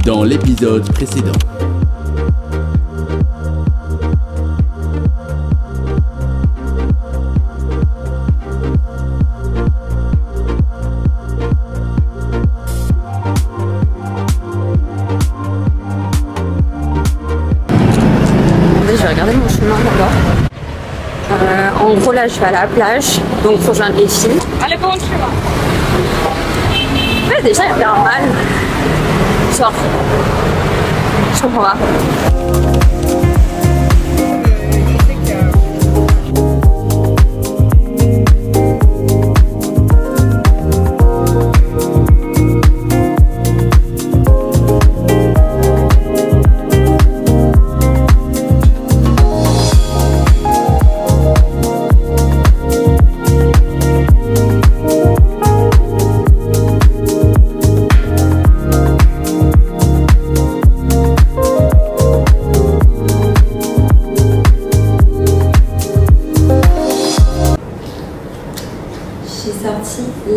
dans l'épisode précédent. Je vais regarder mon chemin d'abord. En gros là je vais à la plage, donc faut rejoindre les filles. Allez, bon chemin. Ouais, déjà il y a bien mal. Genre, je comprends pas.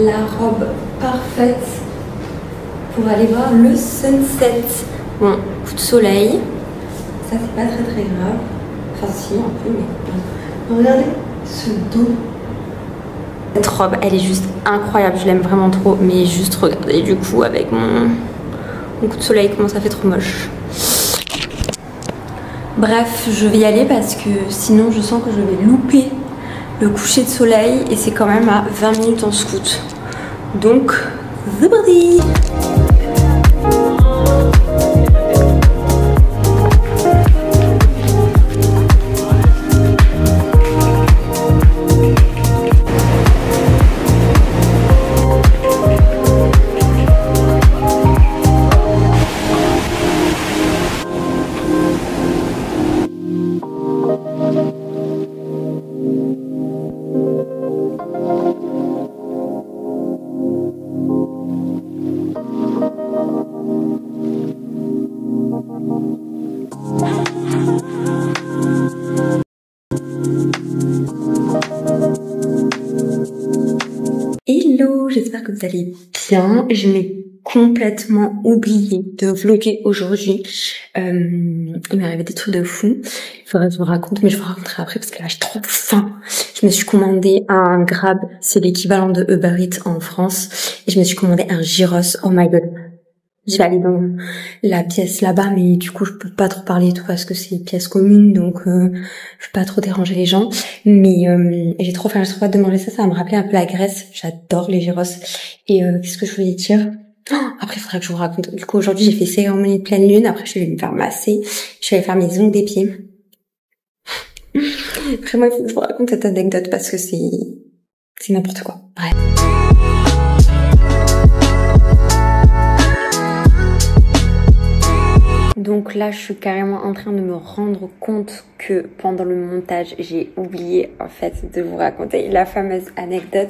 La robe parfaite pour aller voir le sunset. Bon, coup de soleil. Ça c'est pas très grave. Enfin si, un peu, mais... Regardez ce dos. Cette robe, elle est juste incroyable. Je l'aime vraiment trop. Mais juste regardez du coup avec mon coup de soleil, comment ça fait trop moche. Bref, je vais y aller parce que sinon je sens que je vais louper le coucher de soleil et c'est quand même à 20 minutes en scoot. Donc, c'est parti! Hello, j'espère que vous allez bien. Je l'ai complètement oublié de vlogger aujourd'hui. Il m'est arrivé des trucs de fou. Il faudrait que je vous raconte, mais je vous raconterai après parce que là j'ai trop faim. Je me suis commandé un Grab, c'est l'équivalent de Uber Eats en France. Et je me suis commandé un gyros, oh my god. Je vais aller dans la pièce là-bas, mais du coup je peux pas trop parler et tout parce que c'est une pièce commune, donc je veux pas trop déranger les gens. Mais j'ai trop faim, j'ai trop hâte de manger ça, ça va me rappeler un peu la Grèce. J'adore les gyros. Et qu'est-ce que je voulais dire? Après il faudra que je vous raconte. Du coup aujourd'hui j'ai fait cérémonie de pleine lune, après je vais me faire masser, je vais aller faire mes ongles des pieds. Après moi il faut que je vous raconte cette anecdote parce que c'est n'importe quoi. Bref. Donc là, je suis carrément en train de me rendre compte que pendant le montage, j'ai oublié en fait de vous raconter la fameuse anecdote.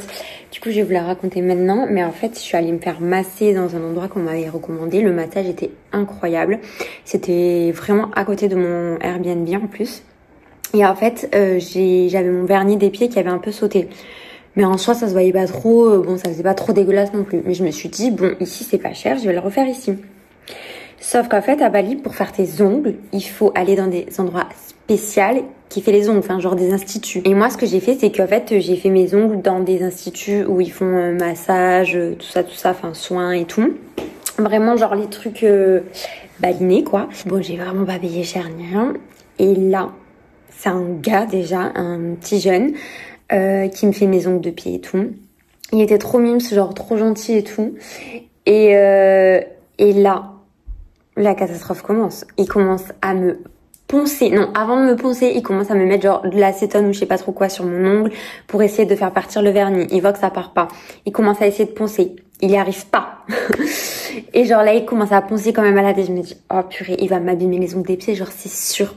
Du coup, je vais vous la raconter maintenant. Mais en fait, je suis allée me faire masser dans un endroit qu'on m'avait recommandé. Le massage était incroyable. C'était vraiment à côté de mon Airbnb en plus. Et en fait, j'avais mon vernis des pieds qui avait un peu sauté. Mais en soi, ça se voyait pas trop. Bon, ça faisait pas trop dégueulasse non plus. Mais je me suis dit, bon, ici, c'est pas cher. Je vais le refaire ici. Sauf qu'en fait, à Bali, pour faire tes ongles, il faut aller dans des endroits spéciaux qui fait les ongles, enfin genre des instituts. Et moi, ce que j'ai fait, c'est qu'en fait, j'ai fait mes ongles dans des instituts où ils font massage, tout ça, enfin soins et tout. Vraiment genre les trucs balinés, quoi. Bon, j'ai vraiment pas payé cher ni rien. Et là, c'est un gars déjà, un petit jeune, qui me fait mes ongles de pied et tout. Il était trop mime, genre trop gentil et tout. Et là, la catastrophe commence. Il commence à me poncer. Non, avant de me poncer, il commence à me mettre genre de l'acétone ou je sais pas trop quoi sur mon ongle pour essayer de faire partir le vernis. Il voit que ça part pas. Il commence à essayer de poncer. Il y arrive pas. Et genre là, il commence à poncer quand même à la tête. Je me dis, oh purée, il va m'abîmer les ongles des pieds, genre c'est sûr.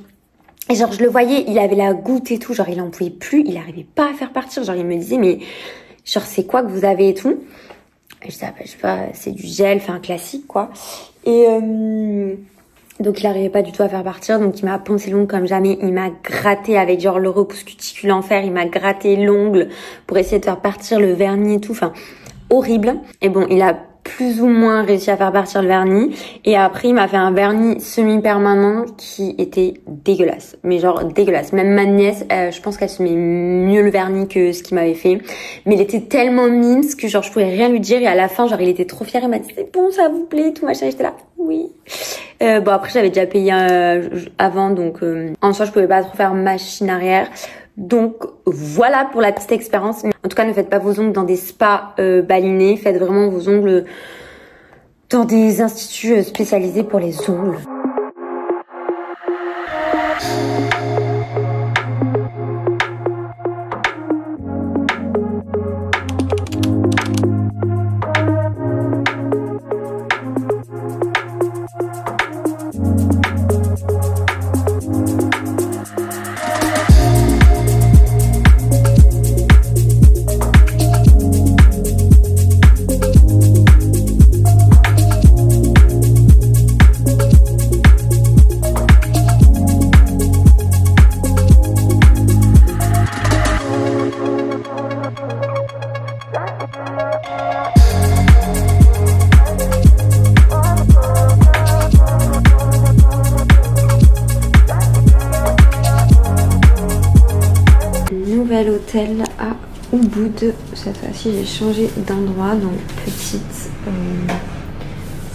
Et genre je le voyais, il avait la goutte et tout, genre il en pouvait plus, il arrivait pas à faire partir. Genre il me disait, mais genre c'est quoi que vous avez et tout. Et je disais, je sais pas, c'est du gel, enfin classique quoi. Et donc il arrivait pas du tout à faire partir, donc il m'a poncé l'ongle comme jamais, il m'a gratté avec genre le repousse cuticule en fer, il m'a gratté l'ongle pour essayer de faire partir le vernis et tout, enfin horrible. Et bon, il a plus ou moins réussi à faire partir le vernis. Et après, il m'a fait un vernis semi-permanent qui était dégueulasse. Mais genre dégueulasse. Même ma nièce, je pense qu'elle se met mieux le vernis que ce qu'il m'avait fait. Mais il était tellement mince que genre je pouvais rien lui dire. Et à la fin, genre il était trop fier. Il m'a dit c'est bon, ça vous plaît, tout machin. Et j'étais là, oui. Bon après, j'avais déjà payé avant. Donc en soi, je pouvais pas trop faire machine arrière. Donc voilà pour la petite expérience. En tout cas, ne faites pas vos ongles dans des spas balinés. Faites vraiment vos ongles dans des instituts spécialisés pour les ongles. Nouvel hôtel à Ubud. Cette fois-ci j'ai changé d'endroit, donc petite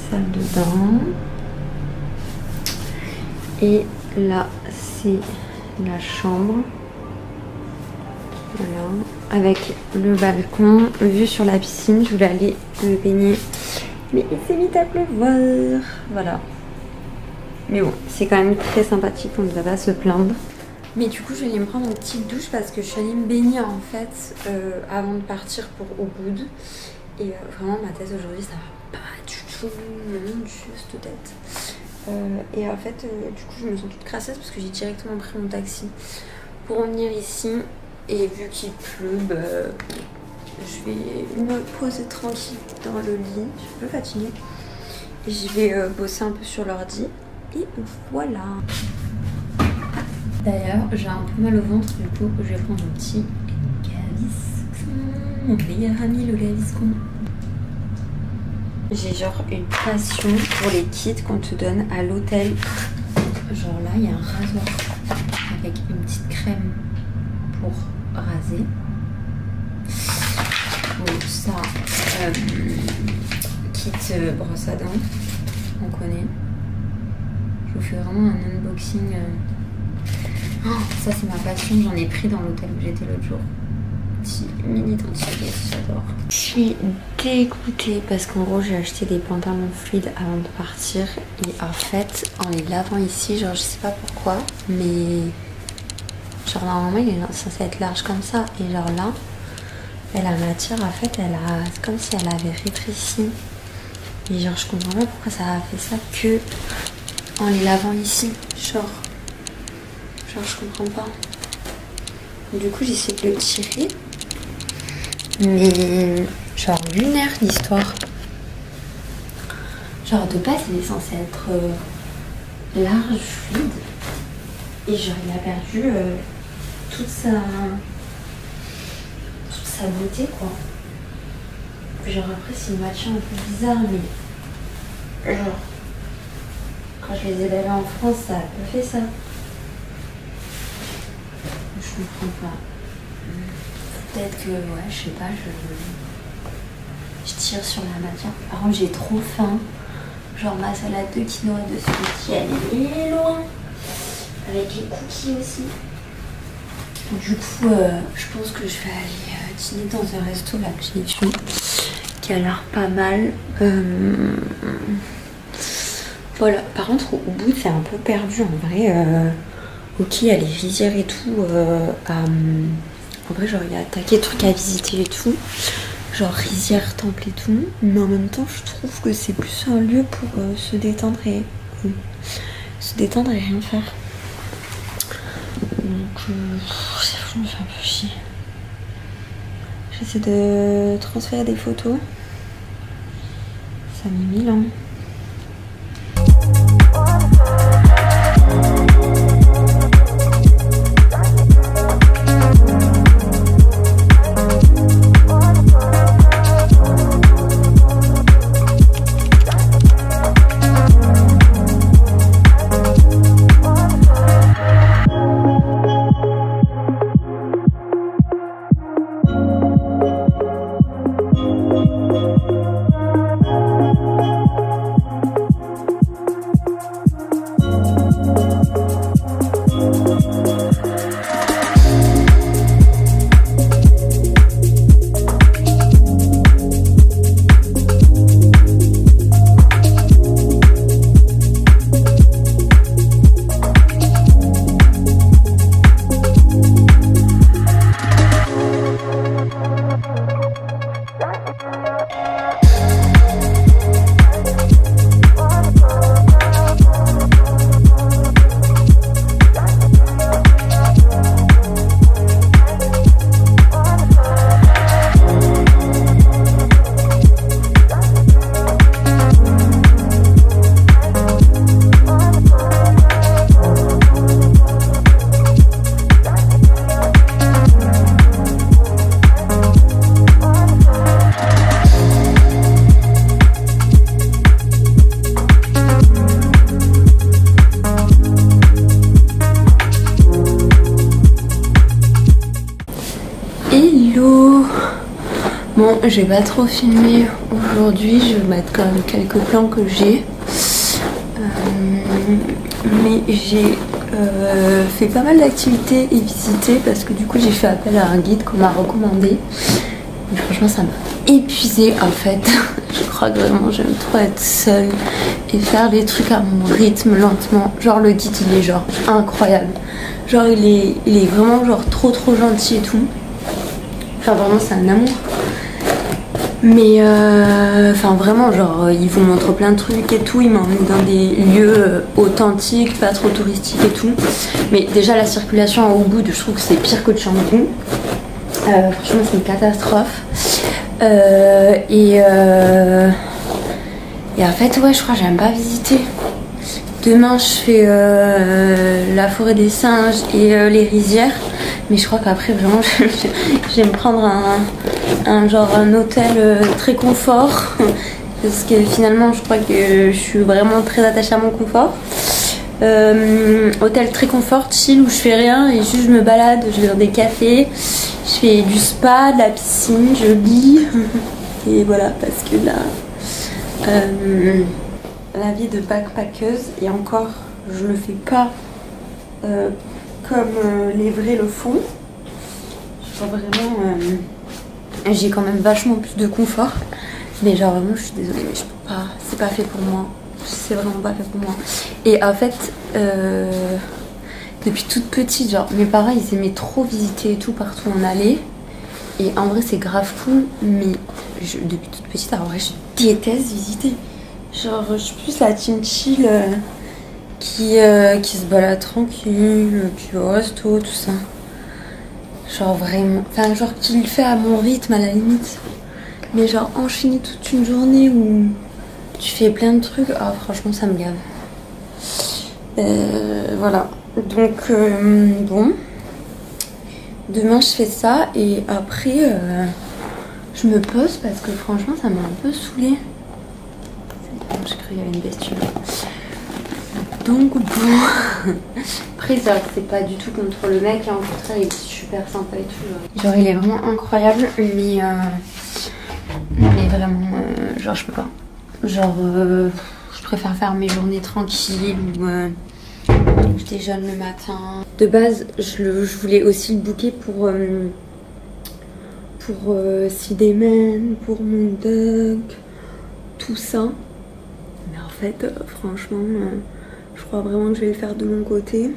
salle de bain. Et là c'est la chambre. Voilà. Avec le balcon, vue sur la piscine. Je voulais aller me baigner, mais il s'est mis à pleuvoir. Voilà. Mais bon, c'est quand même très sympathique, on ne va pas se plaindre. Mais du coup, je vais aller me prendre une petite douche parce que je suis allée me baigner en fait avant de partir pour Ubud. Et vraiment, ma tête aujourd'hui, ça va pas du tout. Mon dieu, cette tête. Et en fait, du coup, je me sens toute crasseuse parce que j'ai directement pris mon taxi pour venir ici. Et vu qu'il pleut, je vais me poser tranquille dans le lit. Je suis un peu fatiguée. Et je vais bosser un peu sur l'ordi. Et voilà. D'ailleurs, j'ai un peu mal au ventre, du coup, je vais prendre un petit Gaviscon. Mon meilleur ami, le Gaviscon. J'ai genre une passion pour les kits qu'on te donne à l'hôtel. Genre là, il y a un rasoir avec une petite crème pour raser. Donc ça, kit brosse à dents, on connaît. Je vous fais vraiment un unboxing. Oh, ça c'est ma passion, j'en ai pris dans l'hôtel où j'étais l'autre jour. Petit mini dentifrice, j'adore. Je suis dégoûtée parce qu'en gros j'ai acheté des pantalons fluides avant de partir. Et en fait, en les lavant ici, genre je sais pas pourquoi, mais genre normalement il est censé être large comme ça. Et genre là, la matière en fait, c'est comme si elle avait rétréci. Et genre je comprends pas pourquoi ça a fait ça que en les lavant ici, genre je comprends pas. Du coup j'essaie de le tirer. Mais genre lunaire l'histoire. Genre de base il est censé être large, fluide. Et genre il a perdu toute sa beauté quoi. Genre après c'est une matière un peu bizarre mais genre quand je les ai lavés en France ça a pas fait ça. Je comprends pas. Peut-être que, ouais, je sais pas, je tire sur la matière. Par contre, j'ai trop faim. Genre ma salade de quinoa de spaghetti, elle est loin. Avec les cookies aussi. Du coup, je pense que je vais aller dîner dans un resto là que j'ai vu, qui a l'air pas mal. Voilà. Par contre, au bout, c'est un peu perdu en vrai. Ok, il y a les rizières et tout. En vrai, genre, il y a taquet de trucs à visiter et tout. Genre rizière, temple et tout. Mais en même temps, je trouve que c'est plus un lieu pour se détendre et rien faire. Donc, ça me fait un peu chier. J'essaie de transférer des photos. Ça met 1000 ans. j'ai pas trop filmé aujourd'hui, je vais mettre quand même quelques plans que j'ai. Mais j'ai fait pas mal d'activités et visité parce que du coup j'ai fait appel à un guide qu'on m'a recommandé. Et franchement ça m'a épuisée en fait. Je crois que vraiment j'aime trop être seule et faire des trucs à mon rythme lentement. Genre le guide il est genre incroyable. Genre il est vraiment genre trop gentil et tout. Enfin vraiment c'est un amour. Mais enfin vraiment genre il vous montre plein de trucs et tout, il m'a emmené dans des lieux authentiques, pas trop touristiques et tout. Mais déjà la circulation à Ubud, je trouve que c'est pire que Canggu. Franchement c'est une catastrophe. Et en fait ouais je crois que j'aime pas visiter. Demain je fais la forêt des singes et les rizières. Mais je crois qu'après vraiment je vais me prendre un hôtel très confort. Parce que finalement je crois que je suis vraiment très attachée à mon confort. Hôtel très confort, chill où je fais rien et juste je me balade, je vais dans des cafés, je fais du spa, de la piscine, je lis. Et voilà parce que là la vie de backpackeuse et encore je le fais pas comme les vrais le font. Genre vraiment j'ai quand même vachement plus de confort, mais genre vraiment je suis désolée mais je peux pas, c'est pas fait pour moi, c'est vraiment pas fait pour moi. Et en fait depuis toute petite genre mes parents ils aimaient trop visiter et tout partout où on allait et en vrai c'est grave cool, mais depuis toute petite en vrai je déteste visiter. Genre je suis plus la team chill qui se balade tranquille, qui va au resto, tout ça. Genre vraiment, enfin genre qui le fait à mon rythme à la limite. Mais genre enchaîner toute une journée où tu fais plein de trucs, ah franchement ça me gave. Voilà, donc bon. Demain je fais ça et après je me pose parce que franchement ça m'a un peu saoulée. J'ai cru qu'il y avait une bestiole. Donc bon, après c'est pas du tout contre le mec, hein, au contraire il est super sympa et tout. Genre il est vraiment incroyable, mais vraiment, genre je peux pas. Genre je préfère faire mes journées tranquilles ou je déjeune le matin. De base je voulais aussi le booker pour Sidemen, pour mon duck, tout ça. Mais en fait franchement je crois vraiment que je vais le faire de mon côté.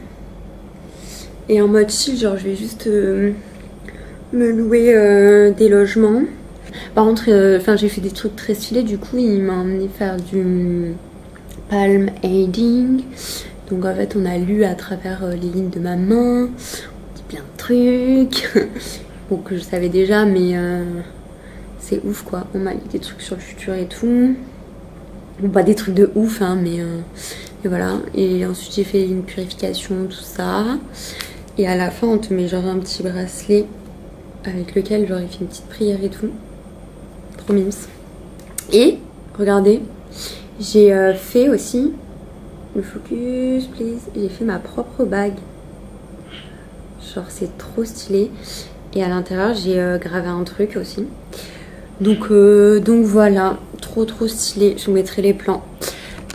Et en mode chill, genre je vais juste me louer des logements. Par contre, j'ai fait des trucs très stylés. Du coup, il m'a emmené faire du palm aiding. Donc en fait, on a lu à travers les lignes de ma main. On dit plein de trucs. Bon, que je savais déjà, mais c'est ouf quoi. On m'a lu des trucs sur le futur et tout. Bon, pas des trucs de ouf, hein, mais voilà. Et ensuite, j'ai fait une purification, tout ça. Et à la fin, on te met genre un petit bracelet avec lequel j'aurais fait une petite prière et tout. Trop mimes. Et, regardez, j'ai fait aussi, le focus, please, j'ai fait ma propre bague. Genre, c'est trop stylé. Et à l'intérieur, j'ai gravé un truc aussi. Donc voilà, trop stylé. Je vous mettrai les plans.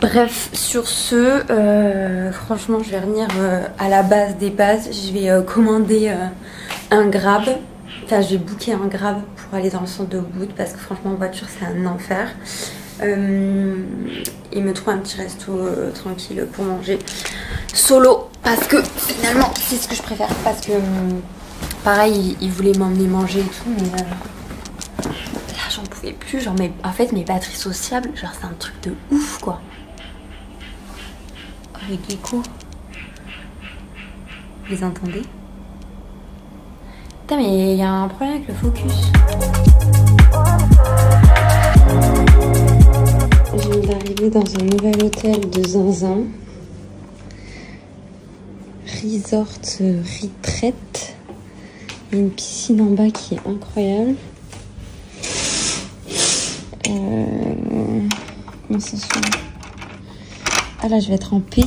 Bref, sur ce, franchement, je vais revenir à la base des bases. Je vais commander un Grab. Enfin, je vais booker un Grab pour aller dans le centre de Ubud parce que franchement, en voiture, c'est un enfer. Et me trouver un petit resto tranquille pour manger solo. Parce que finalement, c'est ce que je préfère. Parce que, pareil, il voulait m'emmener manger et tout, mais là, j'en pouvais plus. Genre, en fait, mes batteries sociables, genre, c'est un truc de ouf, quoi. Les geckos. Vous les entendez? Putain mais il y a un problème avec le focus. Je viens d'arriver dans un nouvel hôtel de Zinzin. Resort Retreat. Il y a une piscine en bas qui est incroyable. Comment ça se fait? Ah là je vais être en paix.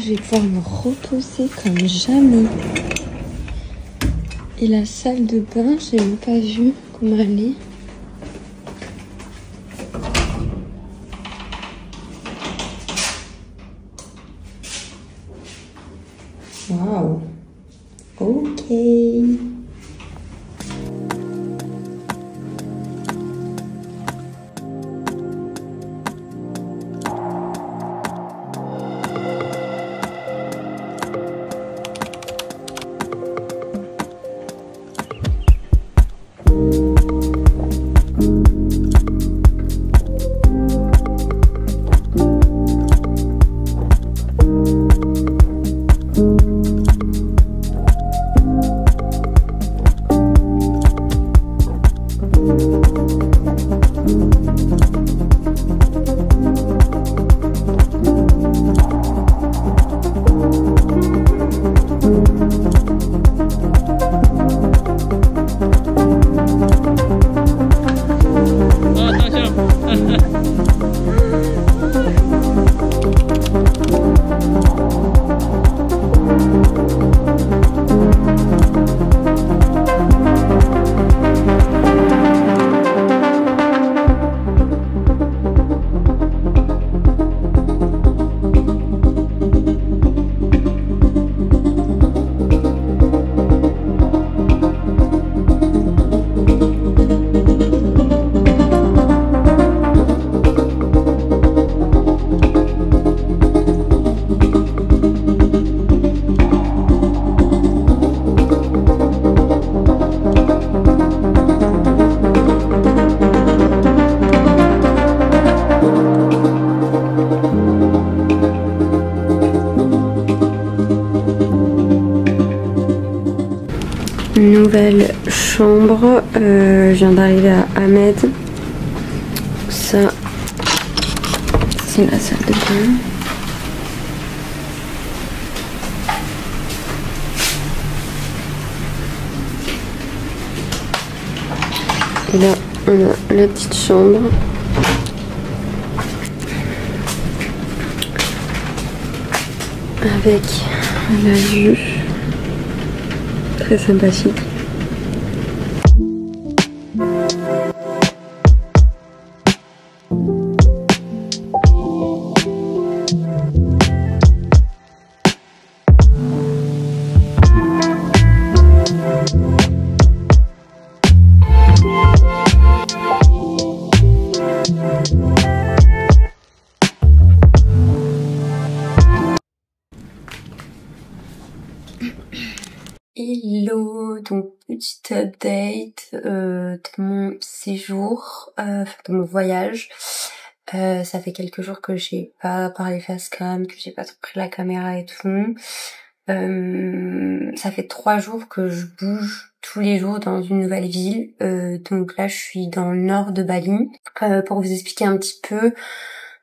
je vais pouvoir me reposer comme jamais. Et la salle de bain, j'ai même pas vu comment elle est. Waouh. Ok. Nouvelle chambre, je viens d'arriver à Ahmed. Ça, c'est la salle de bain. Et là, on a la petite chambre. Avec la vue. Très sympathique. Hello, donc petite update de mon séjour, de mon voyage. Ça fait quelques jours que j'ai pas parlé facecam, que j'ai pas trop pris la caméra et tout. Ça fait 3 jours que je bouge tous les jours dans une nouvelle ville. Donc là, je suis dans le nord de Bali. Pour vous expliquer un petit peu,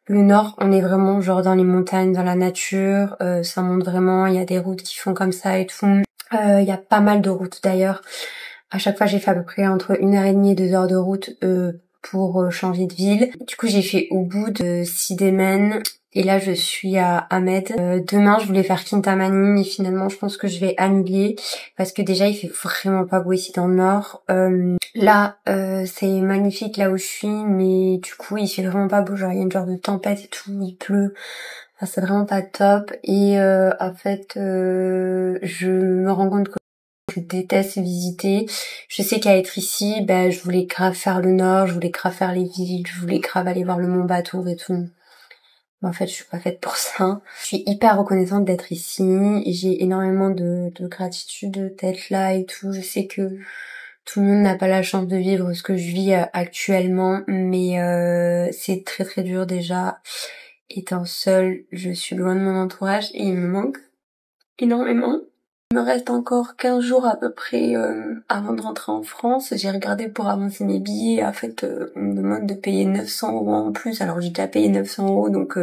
le nord, on est vraiment genre dans les montagnes, dans la nature. Ça monte vraiment, il y a des routes qui font comme ça et tout. Il y a pas mal de routes d'ailleurs. À chaque fois, j'ai fait à peu près entre 1h30 et 2 heures de route pour changer de ville. Du coup, j'ai fait au bout de Sidemen et là, je suis à Ahmed. Demain, je voulais faire Kintamani, mais finalement, je pense que je vais annuler parce que déjà, il fait vraiment pas beau ici dans le nord. Là, c'est magnifique là où je suis, mais du coup, il fait vraiment pas beau. Genre, il y a une genre de tempête et tout, il pleut. Enfin, c'est vraiment pas top. Et en fait, je me rends compte que je déteste visiter. Je sais qu'à être ici, je voulais grave faire le nord, je voulais grave faire les villes, je voulais grave aller voir le Mont Batour et tout. Mais en fait, je suis pas faite pour ça. Je suis hyper reconnaissante d'être ici. J'ai énormément de gratitude d'être là et tout. Je sais que tout le monde n'a pas la chance de vivre ce que je vis actuellement, mais c'est très très dur déjà. Étant seule, je suis loin de mon entourage et il me manque énormément. Il me reste encore 15 jours à peu près avant de rentrer en France. J'ai regardé pour avancer mes billets. En fait, on me demande de payer 900 € en plus. Alors j'ai déjà payé 900 €, donc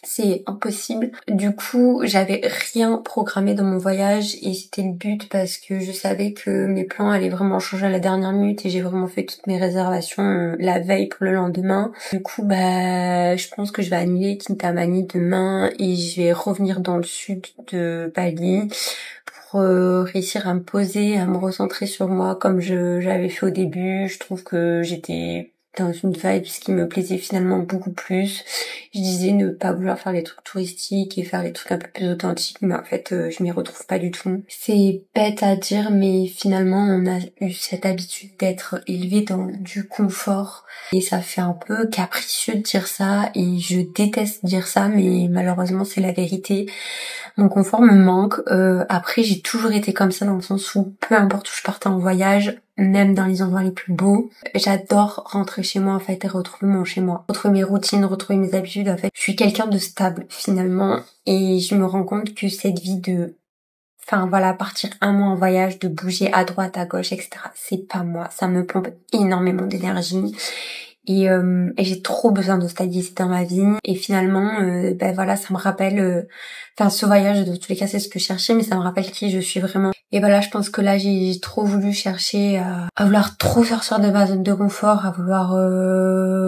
c'est impossible. Du coup, j'avais rien programmé dans mon voyage et c'était le but parce que je savais que mes plans allaient vraiment changer à la dernière minute et j'ai vraiment fait toutes mes réservations la veille pour le lendemain. Du coup, je pense que je vais annuler Kintamani demain et je vais revenir dans le sud de Bali pour réussir à me poser, à me recentrer sur moi comme j'avais fait au début. Je trouve que j'étais dans une vibe qui me plaisait finalement beaucoup plus. Je disais ne pas vouloir faire les trucs touristiques et faire les trucs un peu plus authentiques, mais en fait je m'y retrouve pas du tout. C'est bête à dire, mais finalement on a eu cette habitude d'être élevé dans du confort et ça fait un peu capricieux de dire ça et je déteste dire ça, mais malheureusement c'est la vérité. Mon confort me manque. Après j'ai toujours été comme ça dans le sens où peu importe où je partais en voyage, même dans les endroits les plus beaux, j'adore rentrer chez moi en fait et retrouver mon chez moi, retrouver mes routines, retrouver mes habitudes. En fait, je suis quelqu'un de stable finalement et je me rends compte que cette vie de partir un mois en voyage, de bouger à droite, à gauche, etc. c'est pas moi, ça me pompe énormément d'énergie. Et j'ai trop besoin de stabilité dans ma vie et finalement ça me rappelle ce voyage de tous les cas c'est ce que je cherchais, mais ça me rappelle qui je suis vraiment. Et je pense que là j'ai trop voulu chercher à vouloir trop sortir de ma zone de confort, à vouloir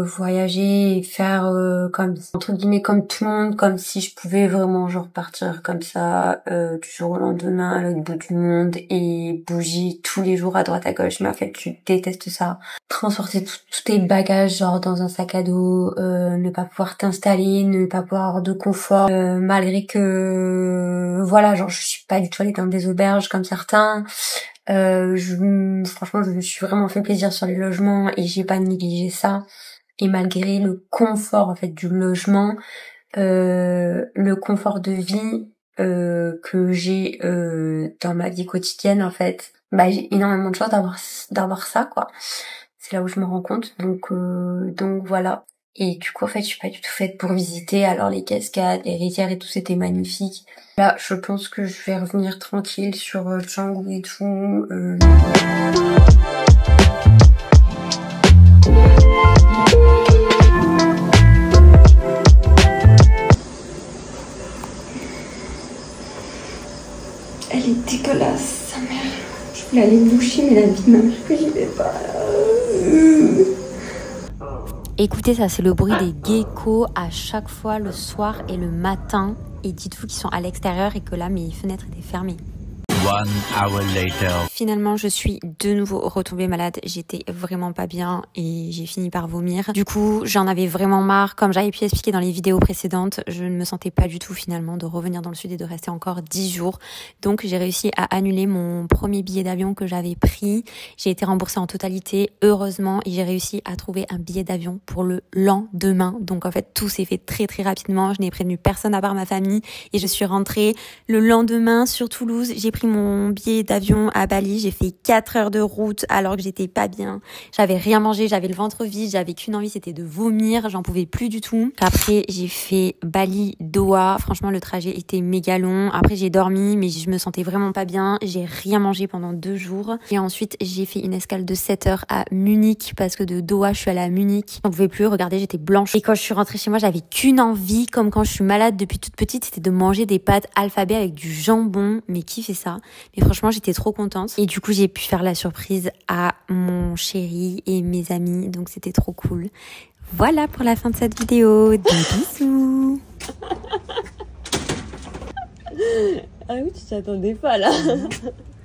voyager et faire comme entre guillemets comme tout le monde, comme si je pouvais vraiment partir comme ça du jour au lendemain à l'autre bout du monde et bouger tous les jours à droite à gauche. Mais en fait je déteste ça. Transporter tous tes bagages dans un sac à dos, ne pas pouvoir t'installer, ne pas pouvoir avoir de confort, malgré que je suis pas du tout allée dans des auberges comme certains. Franchement je me suis vraiment fait plaisir sur les logements et j'ai pas négligé ça. Et malgré le confort en fait du logement, le confort de vie que j'ai dans ma vie quotidienne en fait, j'ai énormément de chance d'avoir ça quoi. C'est là où je me rends compte, donc voilà. Et du coup en fait je suis pas du tout faite pour visiter, alors les cascades, les rizières et tout c'était magnifique. Là je pense que je vais revenir tranquille sur Canggu et tout. Elle est dégueulasse, sa mère. Je voulais aller me doucher, mais la vie de ma mère que j'y vais pas. Écoutez, ça c'est le bruit des geckos à chaque fois le soir et le matin. Et dites-vous qu'ils sont à l'extérieur et que là mes fenêtres étaient fermées. 1 hour later. Finalement, je suis de nouveau retombée malade. J'étais vraiment pas bien et j'ai fini par vomir. Du coup, j'en avais vraiment marre. Comme j'avais pu expliquer dans les vidéos précédentes, je ne me sentais pas du tout finalement de revenir dans le sud et de rester encore 10 jours. Donc, j'ai réussi à annuler mon premier billet d'avion que j'avais pris. J'ai été remboursée en totalité, heureusement, et j'ai réussi à trouver un billet d'avion pour le lendemain. Donc, en fait, tout s'est fait très très rapidement. Je n'ai prévenu personne à part ma famille et je suis rentrée le lendemain sur Toulouse. J'ai pris mon billet d'avion à Bali, j'ai fait 4 heures de route alors que j'étais pas bien. J'avais rien mangé, j'avais le ventre vide, j'avais qu'une envie, c'était de vomir, j'en pouvais plus du tout. Après, j'ai fait Bali-Doha. Franchement, le trajet était méga long. Après, j'ai dormi, mais je me sentais vraiment pas bien. J'ai rien mangé pendant 2 jours. Et ensuite, j'ai fait une escale de 7 heures à Munich parce que de Doha, je suis allée à Munich. J'en pouvais plus, regardez, j'étais blanche. Et quand je suis rentrée chez moi, j'avais qu'une envie, comme quand je suis malade depuis toute petite, c'était de manger des pâtes alphabet avec du jambon. Mais qui fait ça? Mais franchement, j'étais trop contente. Et du coup, j'ai pu faire la surprise à mon chéri et mes amis. Donc, c'était trop cool. Voilà pour la fin de cette vidéo. Des bisous. Ah oui, tu t'attendais pas là.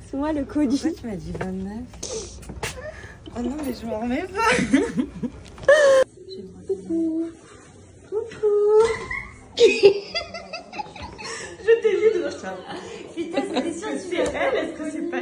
C'est moi le colis. Pourquoi tu m'as dit 29? Oh non, mais je m'en remets pas. Coucou. Je t'ai dit de ça. Putain, c'était sûr que c'est elle, est-ce que c'est pas